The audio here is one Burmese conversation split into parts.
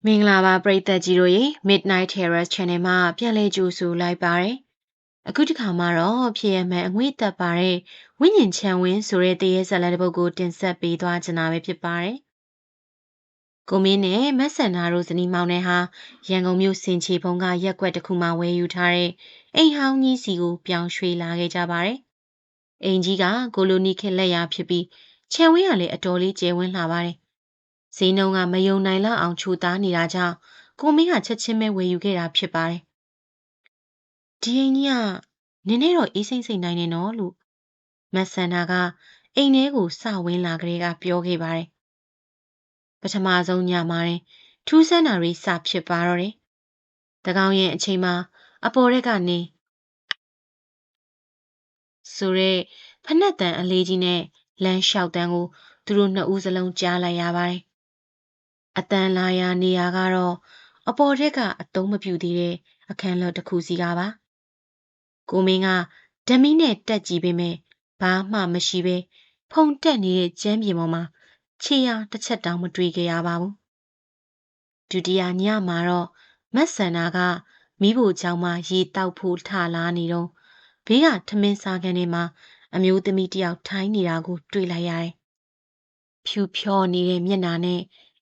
မင်္ဂလာပါပရိသတ်ကြီးတို့ရေ Midnight Terrace Channel မှာပြန်လည်ကြိုဆိုလိုက်ပါတယ်။အခုတစ်ခါမှာတော့ဖြစ်ရမှန်အငွေ့သက်ပါတဲ့ဝိညာဉ်ချမ်းဝင်းဆိုတဲ့တရေဇာတ်လမ်းတစ်ပုဒ်ကိုတင်ဆက်ပေးသွားချင်တာပဲဖြစ်ပါတယ်။ကိုမင်းနဲ့မက်ဆန်နာတို့ဇနီးမောင်နှံဟာရန်ကုန်မြို့စင်ချေဖုံးကရက်ကွက်တစ်ခုမှာဝယ်ယူထားတဲ့အိမ်ဟောင်းကြီးစီကိုပြောင်းရွှေ့လာခဲ့ကြပါတယ်။အိမ်ကြီးကကိုလိုနီခေတ်လက်ရာဖြစ်ပြီးချမ်းဝင်းကလည်းအတော်လေးကျယ်ဝန်းလာပါတယ်။ဈေးနှုန်းကမယုံနိုင်လောက်အောင်ချိုသားနေတာကြောင့်ကိုမင်းကချက်ချင်းပဲဝယ်ယူခဲ့တာဖြစ်ပါတယ်။ဒီအိမ်ကြီးကနည်းနည်းတော့အေးစိမ့်စိမ့်နိုင်နေနော်လို့မက်ဆန်နာကအိမ်ထဲကိုစဝင်လာကလေးကပြောခဲ့ပါတယ်။ပထမဆုံးညမှာတင်ထူးဆန်းတာတွေစဖြစ်ပါတော့တယ်။တကောင်ရဲ့အချိန်မှာအပေါ်ရက်ကနေဆိုရဲဖနက်တန်အလေးကြီးနဲ့လမ်းလျှောက်တန်းကိုသူတို့နှစ်ဦးစလုံးကြားလိုက်ရပါတယ်။အတန်လာရာနေရာကတော့အပေါ်ရက်ကအသုံးမပြုသေးတဲ့အခန်းလောတစ်ခုစီကပါကိုမင်းကဓမီနဲ့တက်ကြည့်ပေမဲ့ဘာမှမရှိပဲဖုန်တက်နေတဲ့ကျမ်းပြင်ပေါ်မှာခြေရာတစ်ချက်တောင်မတွေ့ခဲ့ရပါဘူးဒုတိယညမှာတော့မက်ဆန်နာကမိဖို့เจ้าမှာရေတောက်ဖို့ထလာနေတော့ဘေးကထမင်းစားခန်းထဲမှာအမျိုးသမီးတစ်ယောက်ထိုင်နေတာကိုတွေ့လိုက်ရတယ်ဖြူဖြောနေတဲ့မျက်နှာနဲ့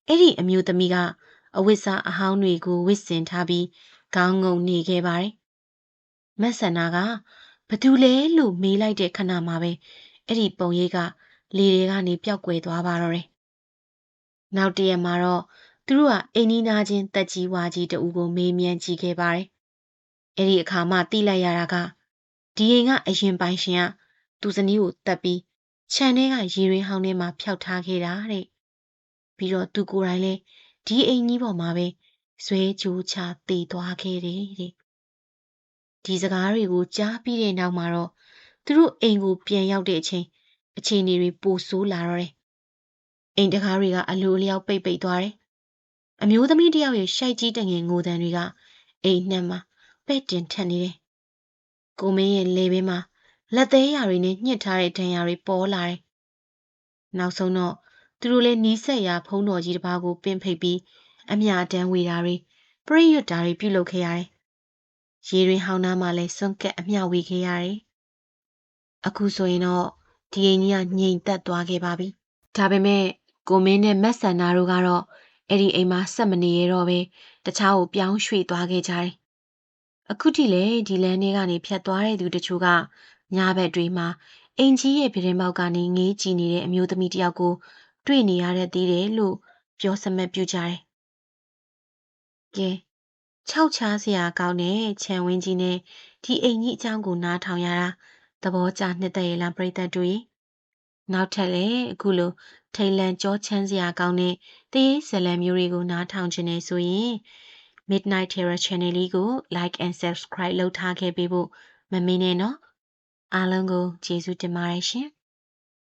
အဲ့ဒီအမျိုးသမီးကအဝတ်စားအဟောင်းတွေကိုဝတ်ဆင်ထားပြီးခေါင်းငုံနေခဲ့ပါတယ်။မက်ဆန်နာကဘသူလဲလို့မေးလိုက်တဲ့ခဏမှာပဲအဲ့ဒီပုံရိပ်ကလေတွေကနေပျောက်ကွယ်သွားပါတော့တယ်။နောက်တရက်မှာတော့သူတို့ကအိမ်နီးနားချင်းတက်ကြီးဝါကြီးတူကိုမေးမြန်းကြည့်ခဲ့ပါတယ်။အဲ့ဒီအခါမှသိလိုက်ရတာကဒီအိမ်ကအရင်ပိုင်ရှင်ကသူ့ဇနီးကိုတက်ပြီးခြံထဲကရေရင်းဟောင်းထဲမှာဖျောက်ထားခဲ့တာတဲ့။ပြီးတော့သူကိုယ်တိုင်လည်းဒီအိမ်ကြီးပေါ်မှာပဲဇွဲကြိုးချတည်သွားခဲ့တယ်တဲ့ဒီစကားတွေကိုကြားပြီးတဲ့နောက်မှာတော့သူတို့အိမ်ကိုပြန်ရောက်တဲ့အချိန်အခြေအနေတွေပိုဆိုးလာတော့တယ်အိမ်တကားတွေကအလိုအလျောက်ပိတ်သွားတယ်အမျိုးသမီးတစ်ယောက်ရဲ့ရှိုက်ကြီးတငယ်ငိုတံတွေကအိမ်နှံ့မှာပဲ့တင်ထက်နေတယ်ကိုမင်းရဲ့လေပင်မှာလက်သေးရာတွေနဲ့ညှစ်ထားတဲ့ဒဏ်ရာတွေပေါ်လာတယ်နောက်ဆုံးတော့သူတို့လည်းနီးစက်ရာဖုံးတော်ကြီးတစ်ပါးကိုပင်ဖိတ်ပြီးအမြတမ်းဝေတာတွေပရိယွတ်တာတွေပြုလုပ်ခဲ့ရတယ်။ရေရင်ဟောင်းနားမှာလည်းစွန့်ကက်အမြဝေခဲ့ရတယ်။အခုဆိုရင်တော့ဒီအိမ်ကြီးကငြိမ်သက်သွားခဲ့ပါပြီ။ဒါပေမဲ့ကိုမင်းနဲ့မက်ဆန်နာတို့ကတော့အဲ့ဒီအိမ်မှာဆက်မနေရတော့ပဲတခြားကိုပြောင်းရွှေ့သွားခဲ့ကြတယ်။အခုထိလည်းဒီလမ်းထဲကနေဖြတ်သွားတဲ့သူတချို့ကညဘက်တွေမှာအိမ်ကြီးရဲ့ပြတင်းပေါက်ကနေငေးကြည့်နေတဲ့အမျိုးသမီးတစ်ယောက်ကိုတွေ့နေရတဲ့သေးတယ်လို့ပြောစမတ်ပြုကြတယ်။ကဲခြောက်ချားစရာကောင်းတဲ့ခြံဝင်းကြီးနဲ့ဒီအိမ်ကြီးအကြောင်းကိုနားထောင်ရတာသဘောကျနှစ်သက်ရလားပရိသတ်တို့ရေနောက်ထပ်လည်းအခုလိုထိတ်လန့်ကြောချမ်းစရာကောင်းတဲ့တရေဇလံမျိုးတွေကိုနားထောင်ခြင်းနဲ့ဆိုရင် Midnight Terror Channel လေးကို like and subscribe လုပ်ထားခဲ့ပေးဖို့မမေ့နဲ့နော်အားလုံးကိုကျေးဇူးတင်ပါတယ်ရှင်